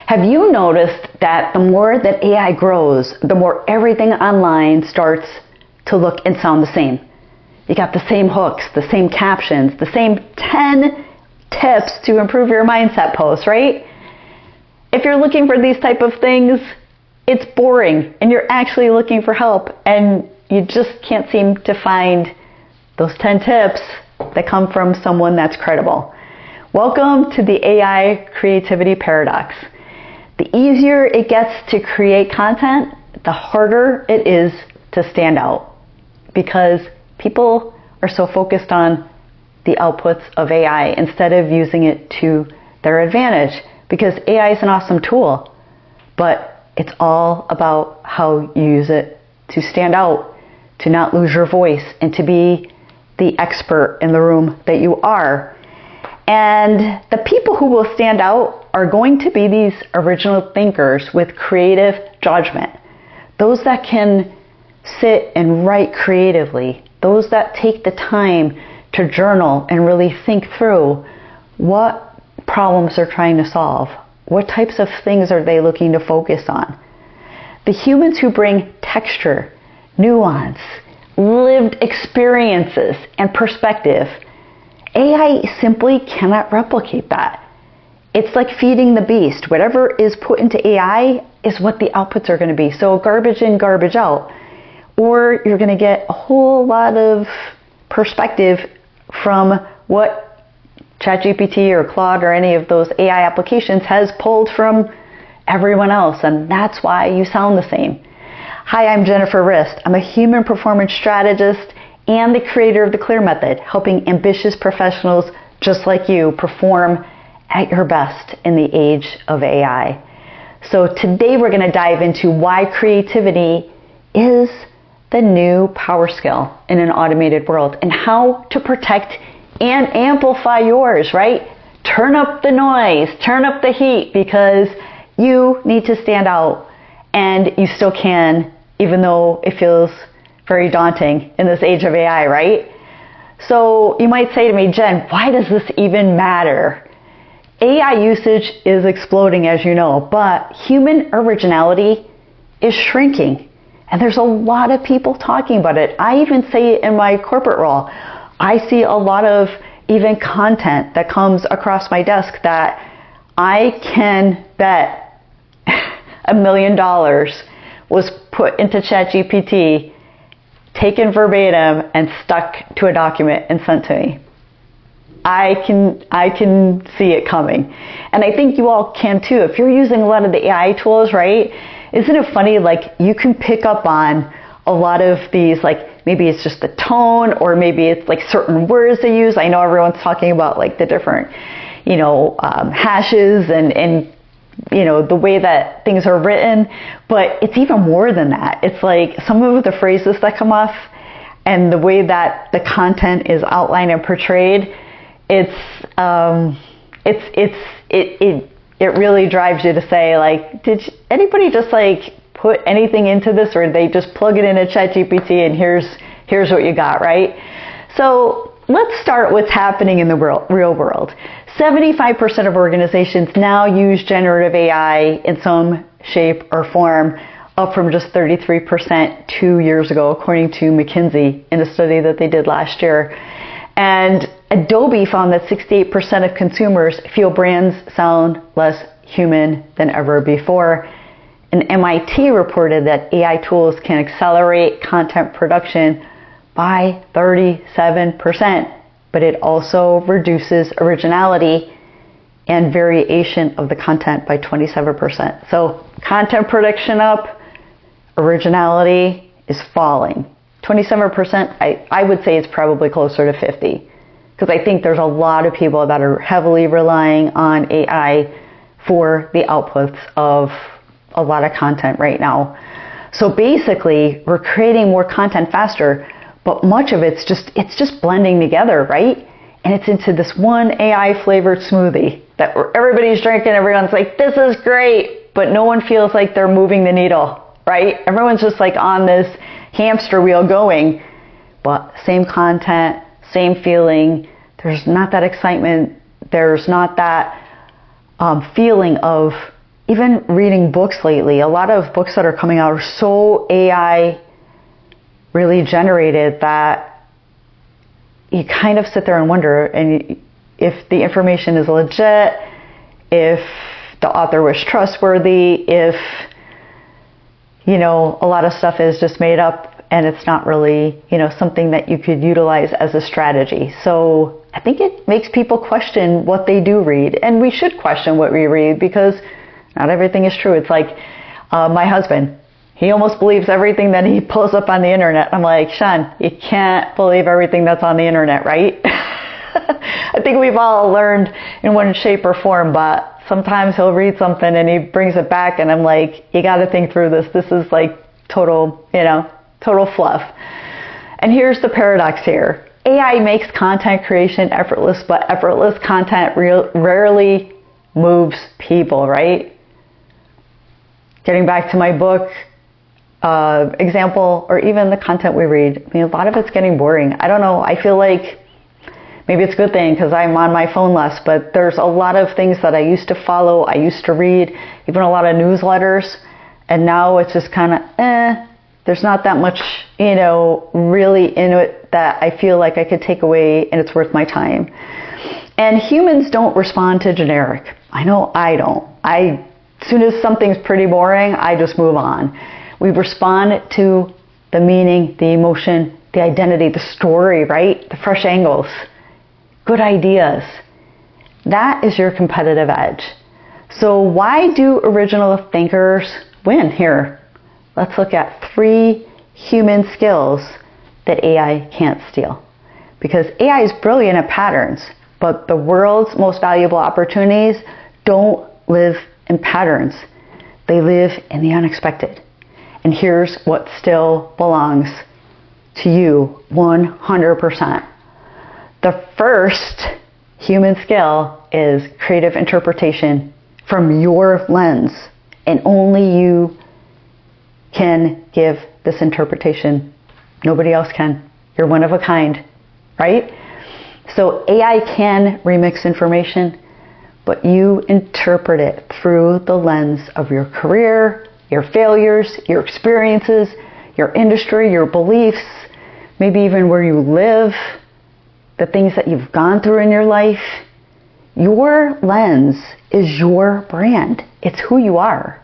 Have you noticed that the more that AI grows, the more everything online starts to look and sound the same? You got the same hooks, the same captions, the same 10 tips to improve your mindset posts, right? If you're looking for these type of things, it's boring and you're actually looking for help and you just can't seem to find those 10 tips that come from someone that's credible. Welcome to the AI creativity paradox. The easier it gets to create content, the harder it is to stand out because people are so focused on the outputs of AI instead of using it to their advantage, because AI is an awesome tool, but it's all about how you use it to stand out, to not lose your voice, and to be the expert in the room that you are. And the people who will stand out are going to be these original thinkers with creative judgment, those that can sit and write creatively, those that take the time to journal and really think through what problems they're trying to solve, what types of things are they looking to focus on. The humans who bring texture, nuance, lived experiences, and perspective, AI simply cannot replicate that. It's like feeding the beast. Whatever is put into AI is what the outputs are going to be. So garbage in, garbage out. Or you're going to get a whole lot of perspective from what ChatGPT or Claude or any of those AI applications has pulled from everyone else. And that's why you sound the same. Hi, I'm Jennifer Rist. I'm a human performance strategist and the creator of the CLEAR method, helping ambitious professionals just like you perform at your best in the age of AI. So today we're going to dive into why creativity is the new power skill in an automated world and how to protect and amplify yours, right? Turn up the noise, turn up the heat, because you need to stand out, and you still can, even though it feels very daunting in this age of AI, right? So you might say to me, Jen, why does this even matter? AI usage is exploding, as you know, but human originality is shrinking. And there's a lot of people talking about it. I even say it in my corporate role. I see a lot of even content that comes across my desk that I can bet $1 million was put into ChatGPT, taken verbatim, and stuck to a document and sent to me. I can see it coming. And I think you all can too. If you're using a lot of the AI tools, right? Isn't it funny, like you can pick up on a lot of these, like maybe it's just the tone or maybe it's like certain words they use. I know everyone's talking about like the different, hashes and the way that things are written, but it's even more than that. It's like some of the phrases that come off and the way that the content is outlined and portrayed, it really drives you to say, like, did anybody just like put anything into this, or they just plug it in a ChatGPT and here's what you got, right? So let's start what's happening in the real world. 75% of organizations now use generative AI in some shape or form, up from just 33% 2 years ago, according to McKinsey in a study that they did last year. And Adobe found that 68% of consumers feel brands sound less human than ever before. And MIT reported that AI tools can accelerate content production by 37%, but it also reduces originality and variation of the content by 27%. So content production up, originality is falling. 27%, I would say it's probably closer to 50, because I think there's a lot of people that are heavily relying on AI for the outputs of a lot of content right now. So basically, we're creating more content faster, but much of it's just blending together, right? And it's into this one AI flavored smoothie that everybody's drinking. Everyone's like, this is great, but no one feels like they're moving the needle, right? Everyone's just like on this hamster wheel going, but same content, same feeling. There's not that excitement. There's not that feeling of even reading books lately, a lot of books that are coming out are so AI really generated that you kind of sit there and wonder if the information is legit, if the author was trustworthy, if, you know, a lot of stuff is just made up and it's not really, you know, something that you could utilize as a strategy. So I think it makes people question what they do read, and we should question what we read because not everything is true. It's like my husband, he almost believes everything that he pulls up on the internet. I'm like, Sean, you can't believe everything that's on the internet, right? I think we've all learned in one shape or form, but sometimes he'll read something and he brings it back and I'm like, you got to think through this. This is like total, you know, total fluff. And here's the paradox here. AI makes content creation effortless, but effortless content rarely moves people, right? Getting back to my book example, or even the content we read, I mean, a lot of it's getting boring. I don't know. I feel like maybe it's a good thing because I'm on my phone less, but there's a lot of things that I used to follow, I used to read, even a lot of newsletters, and now it's just kind of, there's not that much, you know, really in it that I feel like I could take away and it's worth my time. And humans don't respond to generic. I know I don't. As soon as something's pretty boring, I just move on. We respond to the meaning, the emotion, the identity, the story, right? The fresh angles, good ideas. That is your competitive edge. So why do original thinkers win here? Let's look at 3 human skills that AI can't steal. Because AI is brilliant at patterns, but the world's most valuable opportunities don't live in patterns. They live in the unexpected. And here's what still belongs to you 100%. The first human skill is creative interpretation from your lens, and only you can give this interpretation. Nobody else can. You're one of a kind, right? So AI can remix information, but you interpret it through the lens of your career, your failures, your experiences, your industry, your beliefs, maybe even where you live, the things that you've gone through in your life. Your lens is your brand. It's who you are.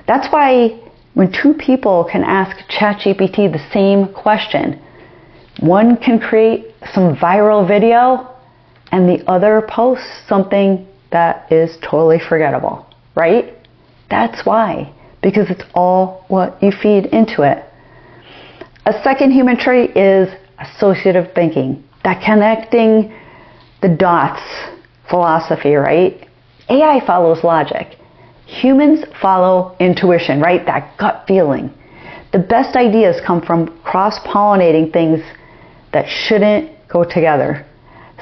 That's why when 2 people can ask ChatGPT the same question, one can create some viral video and the other posts something that is totally forgettable, right? That's why. Because it's all what you feed into it. A second human trait is associative thinking, that connecting the dots philosophy, right? AI follows logic. Humans follow intuition, right? That gut feeling. The best ideas come from cross-pollinating things that shouldn't go together.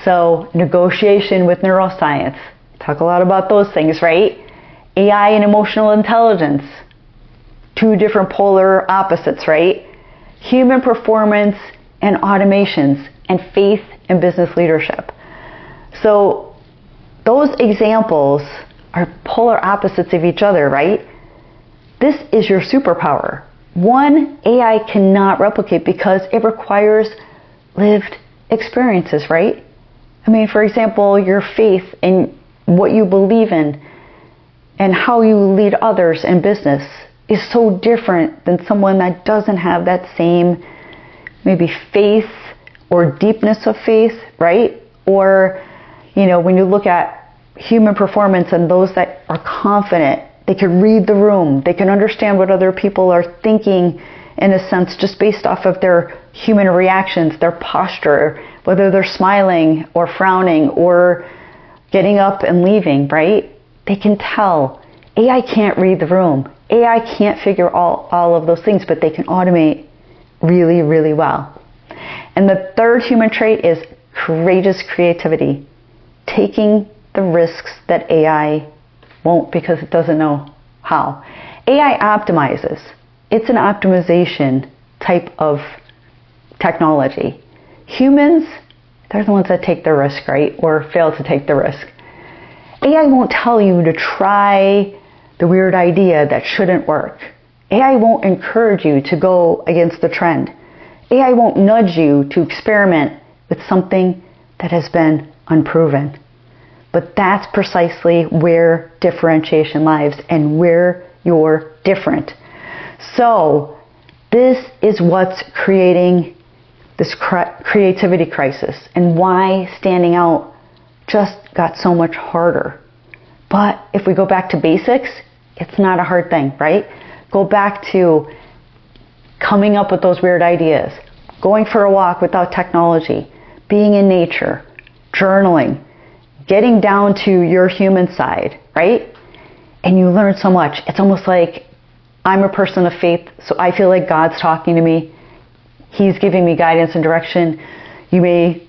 So negotiation with neuroscience. Talk a lot about those things, right? AI and emotional intelligence. 2 different polar opposites, right? Human performance and automations, and faith and business leadership. So those examples are polar opposites of each other, right? This is your superpower. One AI cannot replicate because it requires lived experiences, right? I mean, for example, your faith and what you believe in and how you lead others in business is so different than someone that doesn't have that same maybe faith or deepness of faith, right? Or, you know, when you look at human performance and those that are confident, they can read the room, they can understand what other people are thinking in a sense just based off of their human reactions, their posture, whether they're smiling or frowning or getting up and leaving, right? They can tell. AI can't read the room. AI can't figure all of those things, but they can automate really, really well. And the third human trait is courageous creativity, taking the risks that AI won't because it doesn't know how. AI optimizes. It's an optimization type of technology. Humans, they're the ones that take the risk, right? Or fail to take the risk. AI won't tell you to try the weird idea that shouldn't work. AI won't encourage you to go against the trend. AI won't nudge you to experiment with something that has been unproven. But that's precisely where differentiation lies and where you're different. So this is what's creating this creativity crisis and why standing out just got so much harder. But if we go back to basics, it's not a hard thing, right? Go back to coming up with those weird ideas, going for a walk without technology, being in nature, journaling, getting down to your human side, right? And you learn so much. It's almost like I'm a person of faith, so I feel like God's talking to me. He's giving me guidance and direction. You may,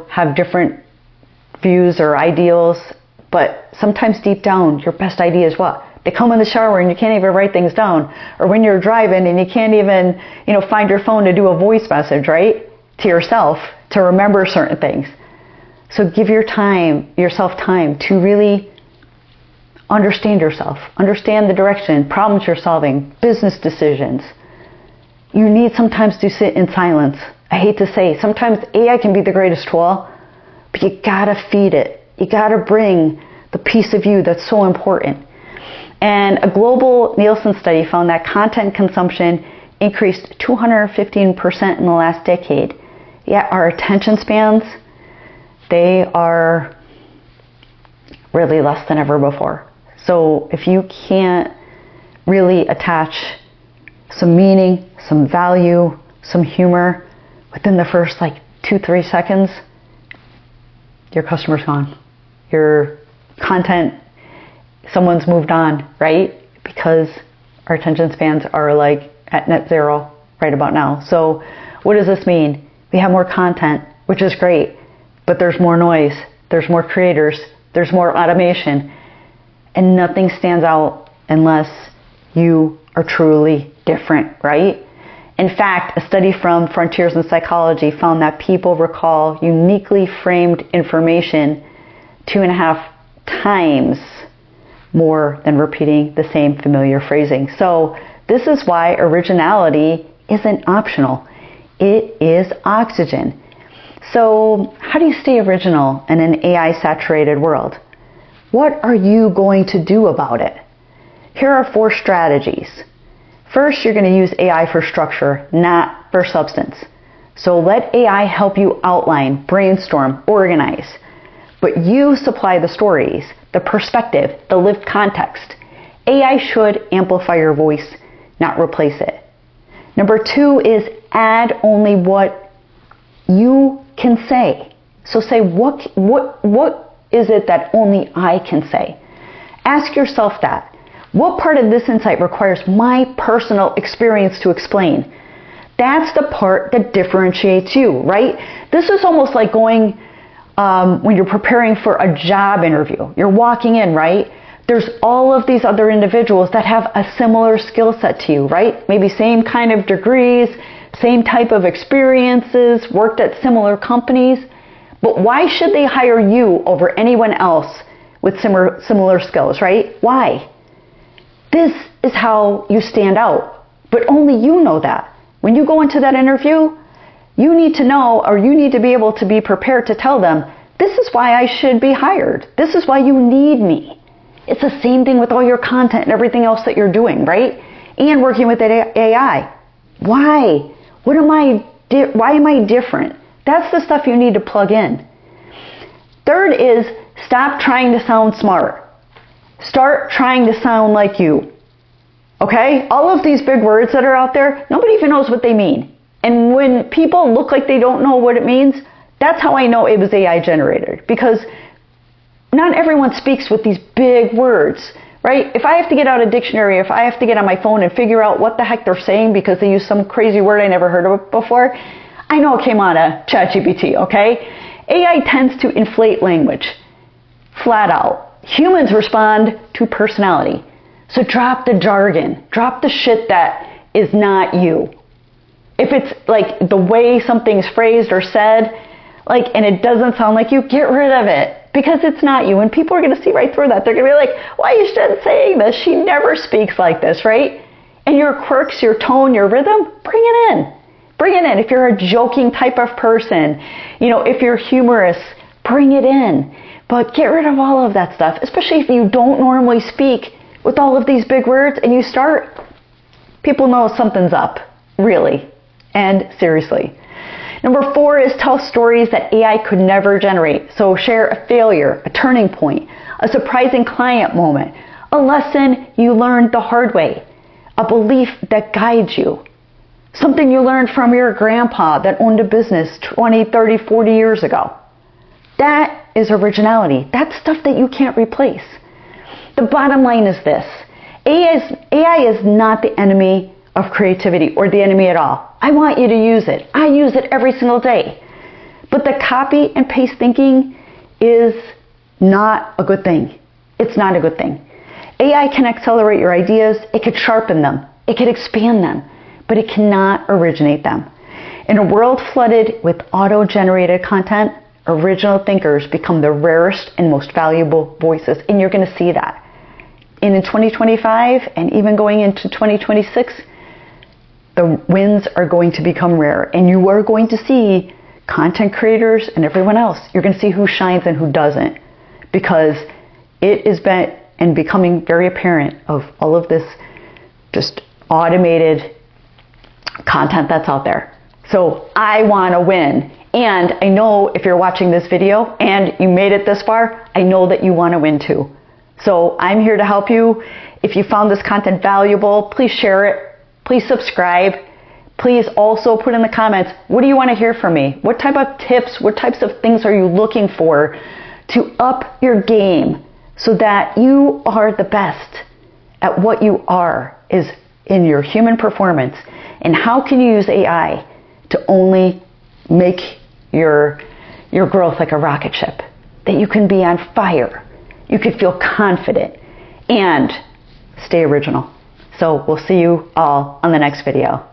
have different views or ideals, but sometimes deep down, your best idea is what? They come in the shower and you can't even write things down. Or when you're driving and you can't even, find your phone to do a voice message, right? To yourself, to remember certain things. So give yourself time to really understand yourself, understand the direction, problems you're solving, business decisions. You need sometimes to sit in silence. I hate to say, sometimes AI can be the greatest tool, but you gotta feed it. You gotta bring the piece of you that's so important. And a global Nielsen study found that content consumption increased 215% in the last decade. Yet our attention spans, they are really less than ever before. So if you can't really attach some meaning, some value, some humor within the first 2-3 seconds, your customer's gone. Your content, someone's moved on, right? Because our attention spans are at net zero right about now. So what does this mean? We have more content, which is great, but there's more noise, there's more creators, there's more automation, and nothing stands out unless you are truly different, right? In fact, a study from Frontiers in Psychology found that people recall uniquely framed information 2.5 times more than repeating the same familiar phrasing. So this is why originality isn't optional. It is oxygen. So how do you stay original in an AI-saturated world? What are you going to do about it? Here are 4 strategies. First, you're going to use AI for structure, not for substance. So let AI help you outline, brainstorm, organize. But you supply the stories, the perspective, the lived context. AI should amplify your voice, not replace it. Number 2 is add only what you can say. So say, what is it that only I can say? Ask yourself that. What part of this insight requires my personal experience to explain? That's the part that differentiates you, right? This is almost like going when you're preparing for a job interview. You're walking in, right? There's all of these other individuals that have a similar skill set to you, right? Maybe same kind of degrees, same type of experiences, worked at similar companies. But why should they hire you over anyone else with similar skills, right? Why? This is how you stand out. But only you know that. When you go into that interview, you need to know, or you need to be able to be prepared to tell them, this is why I should be hired. This is why you need me. It's the same thing with all your content and everything else that you're doing, right? And working with AI. Why? Why am I different? That's the stuff you need to plug in. Third is stop trying to sound smart. Start trying to sound like you. Okay? All of these big words that are out there, nobody even knows what they mean. And when people look like they don't know what it means, that's how I know it was AI generated. Because not everyone speaks with these big words, right? If I have to get out a dictionary, if I have to get on my phone and figure out what the heck they're saying because they use some crazy word I never heard of before, I know it came out of ChatGPT, okay? AI tends to inflate language, flat out. Humans respond to personality. So drop the jargon. Drop the shit that is not you. If it's the way something's phrased or said, and it doesn't sound like you, get rid of it. because it's not you. And people are going to see right through that. They're going to be like, why is Jen saying this? She never speaks like this, right? And your quirks, your tone, your rhythm, bring it in. Bring it in. If you're a joking type of person, if you're humorous, bring it in. But get rid of all of that stuff, especially if you don't normally speak with all of these big words and you start, people know something's up, really, and seriously. Number 4 is tell stories that AI could never generate. So share a failure, a turning point, a surprising client moment, a lesson you learned the hard way, a belief that guides you, something you learned from your grandpa that owned a business 20, 30, 40 years ago. That is originality. That's stuff that you can't replace. The bottom line is this. AI is not the enemy of creativity or the enemy at all. I want you to use it. I use it every single day. But the copy and paste thinking is not a good thing. It's not a good thing. AI can accelerate your ideas. It could sharpen them. It could expand them. But it cannot originate them. In a world flooded with auto-generated content, original thinkers become the rarest and most valuable voices. And you're going to see that. And in 2025 and even going into 2026, the wins are going to become rare. And you are going to see content creators and everyone else. You're going to see who shines and who doesn't. Because it is becoming very apparent of all of this just automated content that's out there. So I want to win. And I know if you're watching this video and you made it this far, I know that you want to win too. So I'm here to help you. If you found this content valuable, please share it. Please subscribe. Please also put in the comments, what do you want to hear from me? What type of tips, what types of things are you looking for to up your game so that you are the best at what you are is in your human performance? And how can you use AI to only make your growth like a rocket ship? That you can be on fire. You can feel confident and stay original. So we'll see you all on the next video.